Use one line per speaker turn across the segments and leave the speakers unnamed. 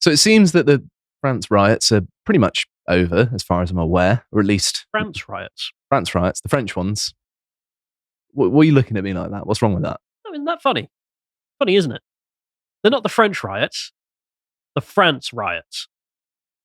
So it seems that the France riots are pretty much over, as far as I'm aware, or at least
France riots.
France riots, the French ones. What are you looking at me like that? What's wrong with that?
I mean, that funny. Funny, isn't it? They're not the French riots. The France riots.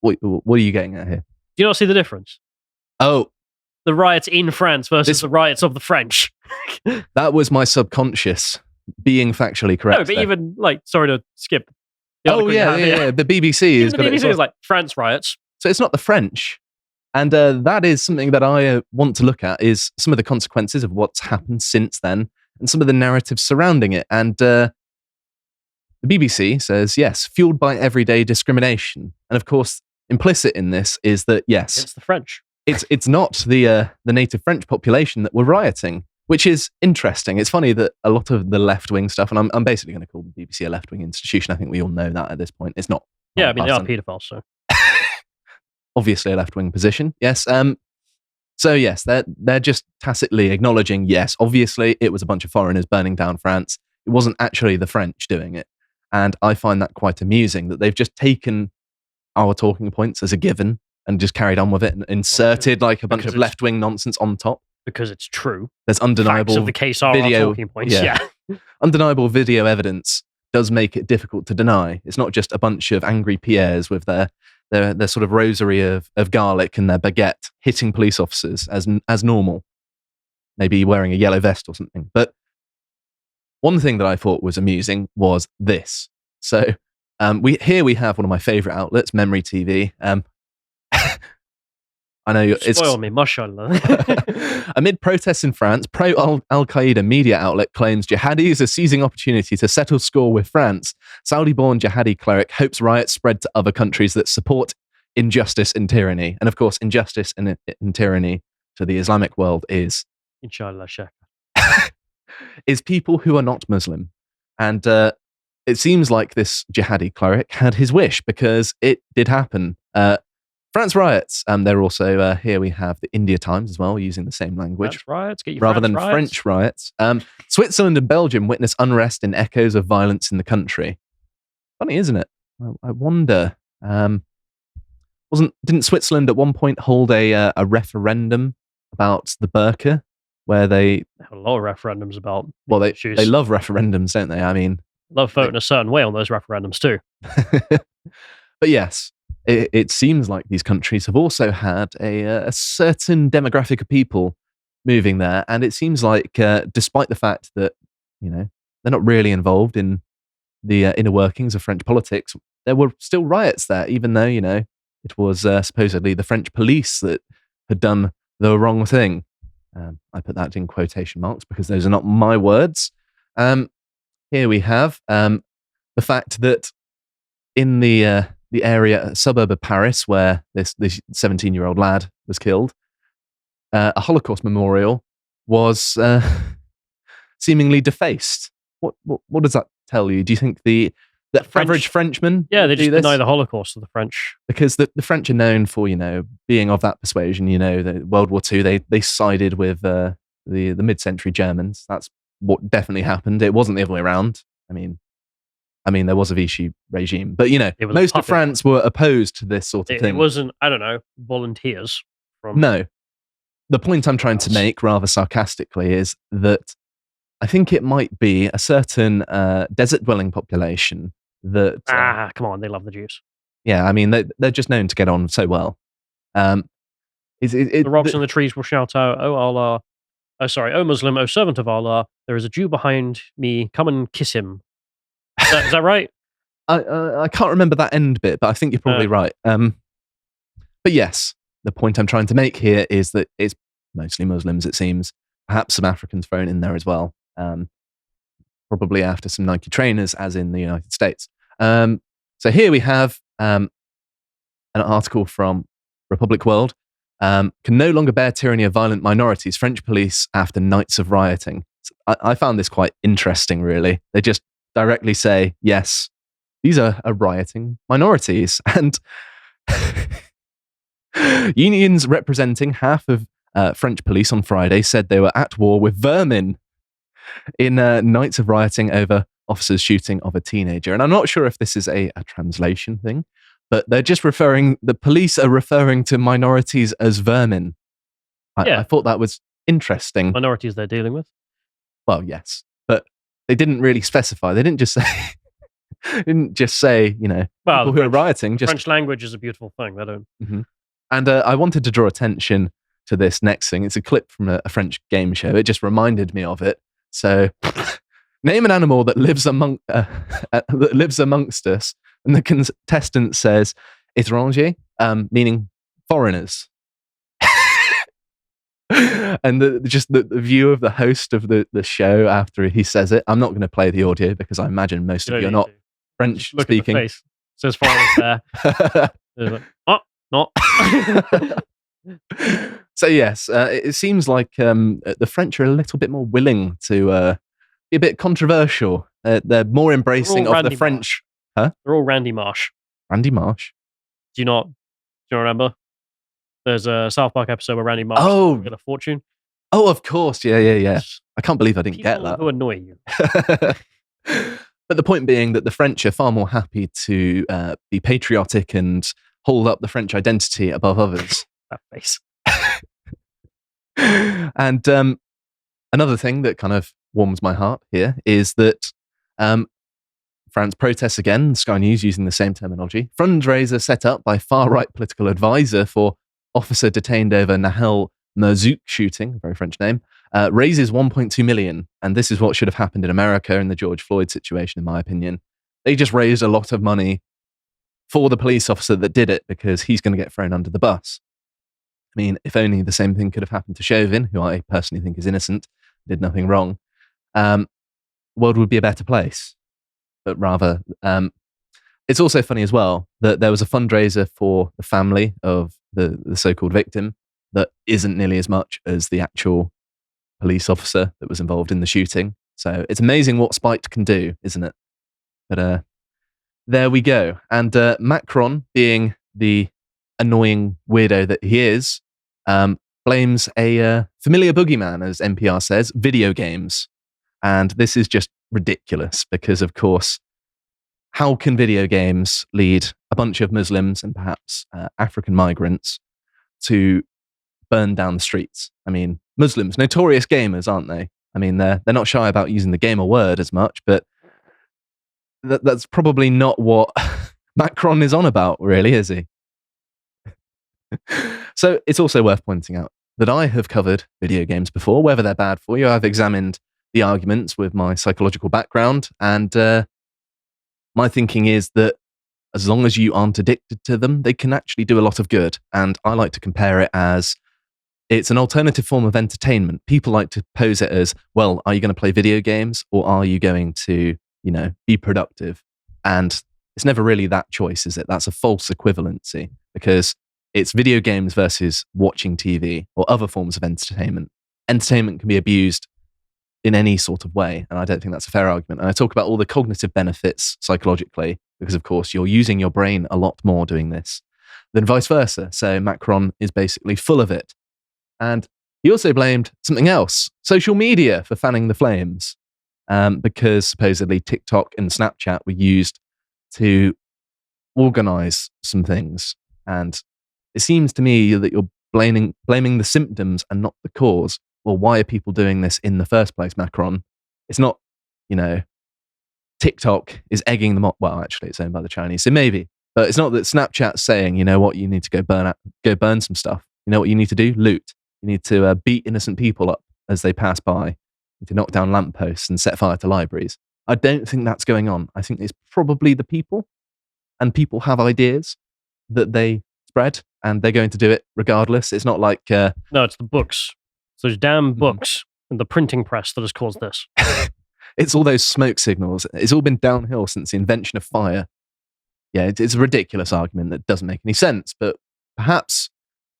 What are you getting at here?
Do you not see the difference?
Oh,
the riots in France versus the riots of the French.
That was my subconscious being factually correct.
No, but
there.
even, sorry to skip.
Yeah. The BBC is.
The BBC is like France riots.
So it's not the French. And that is something that I want to look at, is some of the consequences of what's happened since then and some of the narratives surrounding it. And the BBC says, yes, fueled by everyday discrimination. And of course, implicit in this is that, yes,
it's the French.
It's not the native French population that were rioting, which is interesting. It's funny that a lot of the left-wing stuff, and I'm basically going to call the BBC a left-wing institution. I think we all know that at this point. It's not.
Yeah, I mean, they are paedophiles, so.
Obviously a left-wing position, yes. So yes, they're just tacitly acknowledging, yes, obviously it was a bunch of foreigners burning down France. It wasn't actually the French doing it. And I find that quite amusing, that they've just taken our talking points as a given and just carried on with it and inserted like a bunch of left-wing nonsense on top.
Because it's true.
There's undeniable
facts of the case are
video,
our talking points. Yeah.
Undeniable video evidence does make it difficult to deny. It's not just a bunch of angry Pierres with their sort of rosary of garlic and their baguette hitting police officers as normal. Maybe wearing a yellow vest or something. But one thing that I thought was amusing was this. So we have one of my favourite outlets, Memory TV. I know it's
spoil me, mashallah.
Amid protests in France, pro-Al-Qaeda media outlet claims jihadis are seizing opportunity to settle score with France. Saudi-born jihadi cleric hopes riots spread to other countries that support injustice and tyranny. And of course, injustice and tyranny to the Islamic world is,
inshallah, Sheikh,
is people who are not Muslim. And it seems like this jihadi cleric had his wish, because it did happen. France riots. They're also, here we have the India Times as well, using the same language.
France riots, get your
rather
France
than
riots.
French riots. Switzerland and Belgium witness unrest and echoes of violence in the country. Funny, isn't it? I wonder. Didn't Switzerland at one point hold a referendum about the burqa, where they
have a lot of referendums about?
Well, they
issues.
They love referendums, don't they? I mean,
love voting a certain way on those referendums too.
But yes. It seems like these countries have also had a certain demographic of people moving there, and it seems like, despite the fact that they're not really involved in the inner workings of French politics, there were still riots there, even though it was supposedly the French police that had done the wrong thing. I put that in quotation marks because those are not my words. Here we have the fact that in the area, suburb of Paris, where this 17-year-old lad was killed, a Holocaust memorial was seemingly defaced. What does that tell you? Do you think the average Frenchman?
Yeah, they just deny the Holocaust of the French,
because the French are known for being of that persuasion. The World War II, they sided with the mid-century Germans. That's what definitely happened. It wasn't the other way around. I mean, there was a Vichy regime, but most of France were opposed to this sort of thing.
It wasn't, I don't know, volunteers from.
No, the point I'm trying to make, rather sarcastically, is that I think it might be a certain desert-dwelling population that.
Come on, they love the Jews.
Yeah, I mean, they're just known to get on so well.
The rocks and the trees will shout out, "Oh Allah! Oh, sorry, oh Muslim, oh servant of Allah! There is a Jew behind me. Come and kiss him." Is that right?
I can't remember that end bit, but I think you're probably right. But yes, the point I'm trying to make here is that it's mostly Muslims, it seems. Perhaps some Africans thrown in there as well. Probably after some Nike trainers, as in the United States. So here we have an article from Republic World. Can no longer bear tyranny of violent minorities. French police after nights of rioting. So I found this quite interesting, really. They just directly say, yes, these are rioting minorities. And unions representing half of French police on Friday said they were at war with vermin in nights of rioting over officer's shooting of a teenager. And I'm not sure if this is a translation thing, but they're just the police are referring to minorities as vermin. I thought that was interesting.
Minorities they're dealing with?
Well, yes, but they didn't really specify. They didn't just say, people who are rioting.
French language is a beautiful thing. They don't.
Mm-hmm. And I wanted to draw attention to this next thing. It's a clip from a French game show. It just reminded me of it. So, name an animal that lives amongst us, and the contestant says étranger, meaning foreigners. And the view of the host of the show after he says it. I'm not going to play the audio because I imagine most of you are not French speaking.
Look at the face. It says foreigners there. Oh, not.
So yes, it seems like the French are a little bit more willing to be a bit controversial. They're more embracing of the French.
Huh? They're all Randy Marsh.
Randy Marsh?
Do you remember? There's a South Park episode where Randy Marsh get a fortune.
Oh, of course. Yeah. I can't believe I didn't get that.
Who annoy you.
But the point being that the French are far more happy to be patriotic and hold up the French identity above others.
That face.
And another thing that kind of warms my heart here is that France protests again, Sky News using the same terminology. Fundraiser set up by far-right political advisor for officer detained over Nahel Merzouk shooting, very French name, raises 1.2 million. And this is what should have happened in America in the George Floyd situation, in my opinion. They just raised a lot of money for the police officer that did it because he's going to get thrown under the bus. I mean, if only the same thing could have happened to Chauvin, who I personally think is innocent, did nothing wrong, the world would be a better place. But rather, it's also funny as well that there was a fundraiser for the family of the so-called victim that isn't nearly as much as the actual police officer that was involved in the shooting. So it's amazing what spite can do, isn't it? But there we go. And Macron, being the annoying weirdo that he is, blames a familiar boogeyman, as NPR says, video games. And this is just ridiculous because, of course, how can video games lead a bunch of Muslims and perhaps African migrants to burn down the streets? I mean, Muslims, notorious gamers, aren't they? I mean, they're not shy about using the gamer word as much, but that's probably not what Macron is on about, really, is he? So it's also worth pointing out that I have covered video games before, whether they're bad for you. I've examined the arguments with my psychological background, and my thinking is that as long as you aren't addicted to them, they can actually do a lot of good. And I like to compare it as it's an alternative form of entertainment. People like to pose it as, well, are you going to play video games or are you going to, be productive? And it's never really that choice, is it? That's a false equivalency because it's video games versus watching TV or other forms of entertainment. Entertainment can be abused in any sort of way, and I don't think that's a fair argument. And I talk about all the cognitive benefits psychologically because, of course, you're using your brain a lot more doing this than vice versa. So Macron is basically full of it. And he also blamed something else, social media, for fanning the flames, because supposedly TikTok and Snapchat were used to organize some things. And it seems to me that you're blaming the symptoms and not the cause. Well, why are people doing this in the first place, Macron? It's not, TikTok is egging them on. Well, actually, it's owned by the Chinese, so maybe. But it's not that Snapchat's saying, you know what, you need to go burn some stuff. You know what you need to do? Loot. You need to beat innocent people up as they pass by. You need to knock down lampposts and set fire to libraries. I don't think that's going on. I think it's probably the people, and people have ideas that they spread, and they're going to do it regardless. It's not like...
No, it's the books. So those damn books and the printing press that has caused this.
It's all those smoke signals. It's all been downhill since the invention of fire. Yeah, it's a ridiculous argument that doesn't make any sense. But perhaps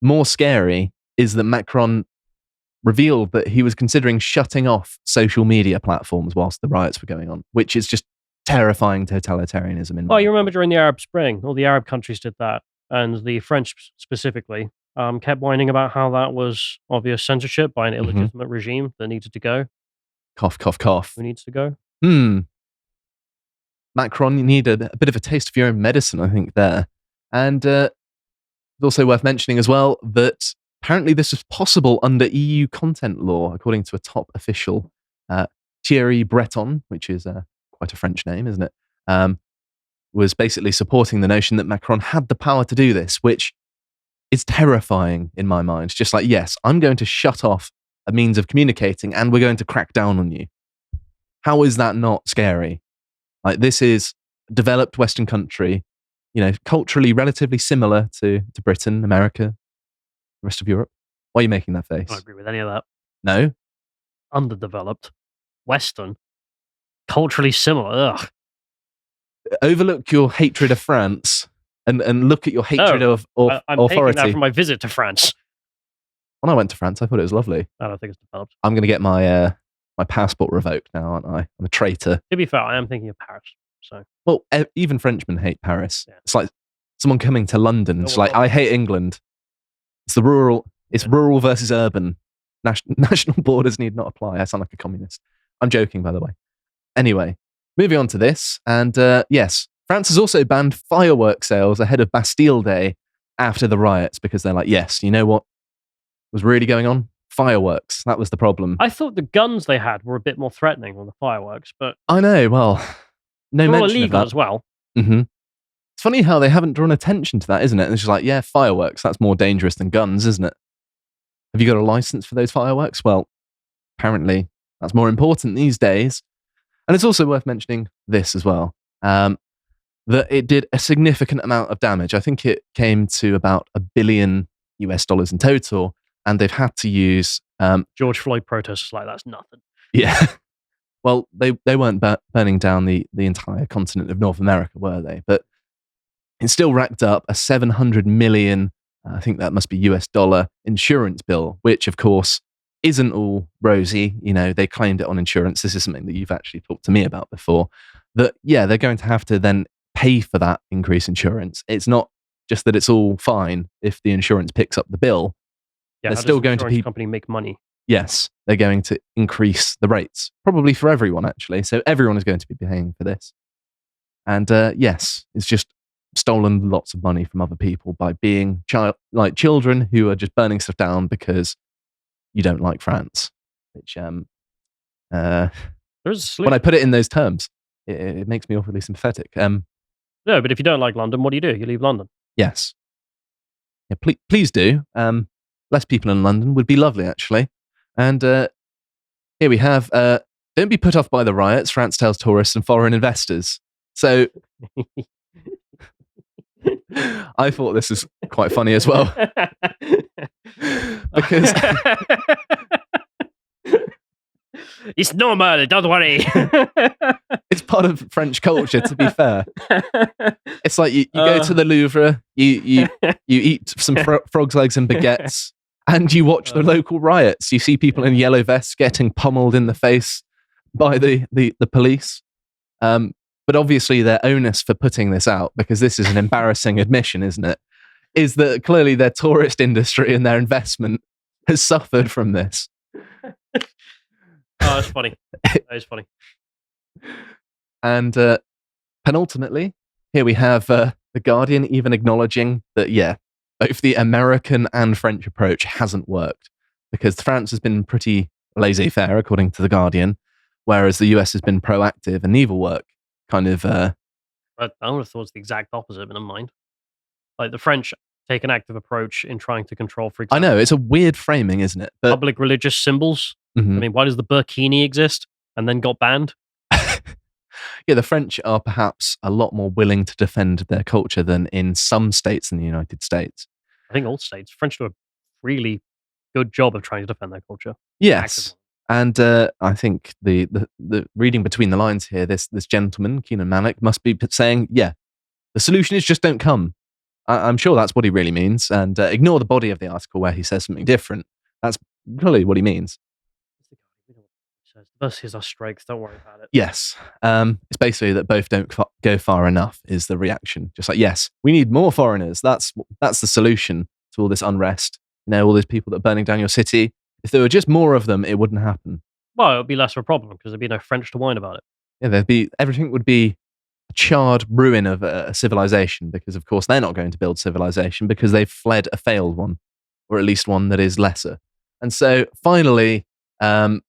more scary is that Macron revealed that he was considering shutting off social media platforms whilst the riots were going on, which is just terrifying totalitarianism.
Well, you remember during the Arab Spring, all the Arab countries did that. And the French specifically kept whining about how that was obvious censorship by an illegitimate regime that needed to go.
Cough, cough, cough.
Who needs to go?
Macron, you need a bit of a taste of your own medicine, I think, there. And it's also worth mentioning as well that apparently this is possible under EU content law, according to a top official, Thierry Breton, which is quite a French name, isn't it? Was basically supporting the notion that Macron had the power to do this, which is terrifying in my mind. Just like, yes, I'm going to shut off a means of communicating and we're going to crack down on you. How is that not scary? Like, this is a developed Western country, culturally relatively similar to Britain, America, the rest of Europe. Why are you making that face?
I don't agree with any of that.
No?
Underdeveloped, Western, culturally similar. Ugh.
Overlook your hatred of France and look at your hatred of
I'm
authority.
taking that from my visit to France.
When I went to France, I thought it was lovely.
I don't think it's developed.
I'm going to get my my passport revoked now, aren't I? I'm a traitor.
To be fair, I am thinking of Paris. So,
well, even Frenchmen hate Paris. Yeah. It's like someone coming to London. It's like, I hate England. It's rural versus urban. National borders need not apply. I sound like a communist. I'm joking, by the way. Anyway, moving on to this. And yes, France has also banned firework sales ahead of Bastille Day after the riots because they're like, yes, you know what was really going on? Fireworks. That was the problem.
I thought the guns they had were a bit more threatening than the fireworks, but
I know. Well, no mention
illegal
of that
as well.
Mm-hmm. It's funny how they haven't drawn attention to that, isn't it? And it's just like, yeah, fireworks. That's more dangerous than guns, isn't it? Have you got a license for those fireworks? Well, apparently that's more important these days. And it's also worth mentioning this as well, that it did a significant amount of damage. I think it came to about $1 billion in total. And they've had to use
George Floyd protests like that's nothing.
Yeah. Well, they weren't burning down the entire continent of North America, were they? But it still racked up a 700 million, I think that must be US dollar, insurance bill, which of course isn't all rosy. They claimed it on insurance. This is something that you've actually talked to me about before. That, yeah, they're going to have to then pay for that increased insurance. It's not just that it's all fine if the insurance picks up the bill.
Yeah,
they're still going to be
company make money.
Yes, they're going to increase the rates, probably for everyone actually. So everyone is going to be paying for this. And yes, it's just stolen lots of money from other people by being children who are just burning stuff down because you don't like France. Which when I put it in those terms, it makes me awfully sympathetic.
No, but if you don't like London, what do? You leave London.
Yes. Yeah, please do. Less people in London would be lovely, actually. And here we have, don't be put off by the riots, France tells tourists and foreign investors. So I thought this was quite funny as well. Because
it's normal, don't worry.
It's part of French culture, to be fair. It's like you go to the Louvre, you eat some frog's legs and baguettes, and you watch the local riots. You see people in yellow vests getting pummeled in the face by the police. But obviously their onus for putting this out, because this is an embarrassing admission, isn't it, is that clearly their tourist industry and their investment has suffered from this.
Oh, that's funny. That is funny.
And penultimately, here we have The Guardian even acknowledging that, yeah, both the American and French approach hasn't worked, because France has been pretty laissez-faire, according to The Guardian, whereas the US has been proactive and neither work. Kind of...
But I would have thought it's the exact opposite, but never mind. Like, the French take an active approach in trying to control, for example...
I know, it's a weird framing, isn't it?
But public religious symbols.
Mm-hmm.
I mean, why does the burkini exist and then got banned?
Yeah, the French are perhaps a lot more willing to defend their culture than in some states in the United States.
I think all states. French do a really good job of trying to defend their culture.
Yes. Actively. And I think the reading between the lines here, this gentleman, Keenan Malik, must be saying, yeah, the solution is just don't come. I'm sure that's what he really means. And ignore the body of the article where he says something different. That's really what he means.
Diversity is our strength. Don't worry about it.
Yes. It's basically that both don't go far enough is the reaction. Just like, yes, we need more foreigners. That's the solution to all this unrest. All these people that are burning down your city. If there were just more of them, it wouldn't happen.
Well, it would be less of a problem because there'd be no French to whine about it.
Yeah, everything would be charred ruin of a civilization, because of course they're not going to build civilization because they've fled a failed one, or at least one that is lesser. And so finally, I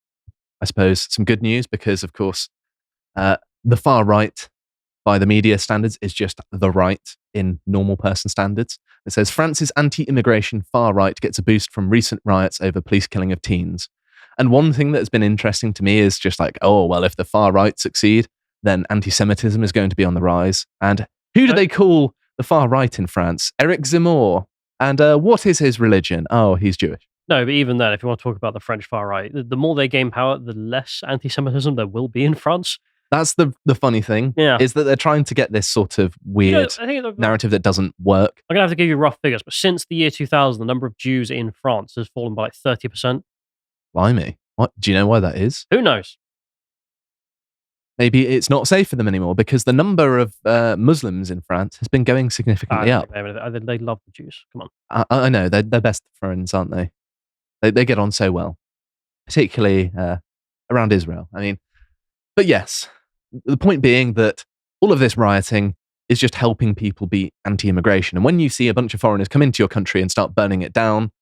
suppose some good news, because of course the far right by the media standards is just the right in normal person standards. It says France's anti-immigration far right gets a boost from recent riots over police killing of teens. And one thing that has been interesting to me is just like, oh, well, if the far right succeed, then anti-Semitism is going to be on the rise. And who do they call the far right in France? Eric Zemmour. And what is his religion? Oh, he's Jewish.
No, but even then, if you want to talk about the French far right, the more they gain power, the less anti-Semitism there will be in France.
That's the funny thing, is that they're trying to get this sort of weird narrative that doesn't work.
I'm going to have to give you rough figures, but since the year 2000, the number of Jews in France has fallen by like 30%.
Blimey. What? Do you know why that is?
Who knows?
Maybe it's not safe for them anymore, because the number of Muslims in France has been going significantly up.
They love the Jews. Come on.
I know. They're best friends, aren't they? They get on so well, particularly around Israel. I mean, but yes, the point being that all of this rioting is just helping people be anti-immigration. And when you see a bunch of foreigners come into your country and start burning it down,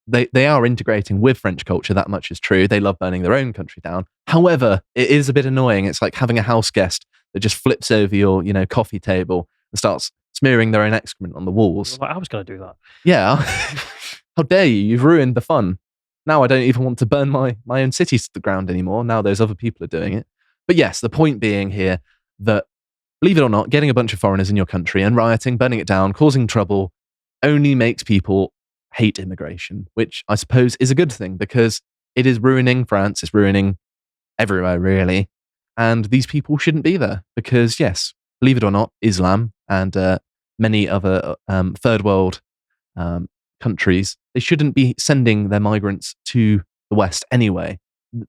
they are integrating with French culture. That much is true. They love burning their own country down. However, it is a bit annoying. It's like having a house guest that just flips over your, coffee table and starts smearing their own excrement on the walls.
I was going to do that.
Yeah. How dare you? You've ruined the fun. Now I don't even want to burn my own city to the ground anymore. Now those other people are doing it. But yes, the point being here that, believe it or not, getting a bunch of foreigners in your country and rioting, burning it down, causing trouble only makes people hate immigration, which I suppose is a good thing, because it is ruining France, it's ruining everywhere, really. And these people shouldn't be there because, yes, believe it or not, Islam and many other third world countries, they shouldn't be sending their migrants to the West anyway.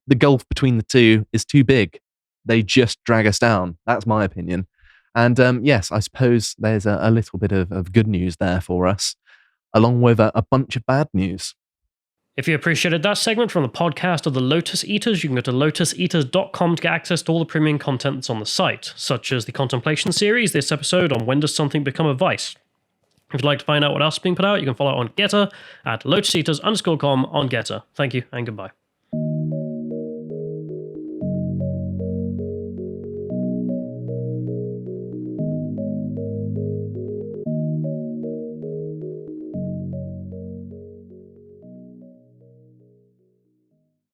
The gulf between the two is too big. They just drag us down. That's my opinion. And yes, I suppose there's a little bit of good news there for us, along with a bunch of bad news.
If you appreciated that segment from the podcast of the Lotus Eaters, you can go to lotuseaters.com to get access to all the premium content that's on the site, such as the Contemplations series, this episode on When Does Something Become a Vice? If you'd like to find out what else is being put out, you can follow on Getter at lotuseaters_com on Getter. Thank you and goodbye.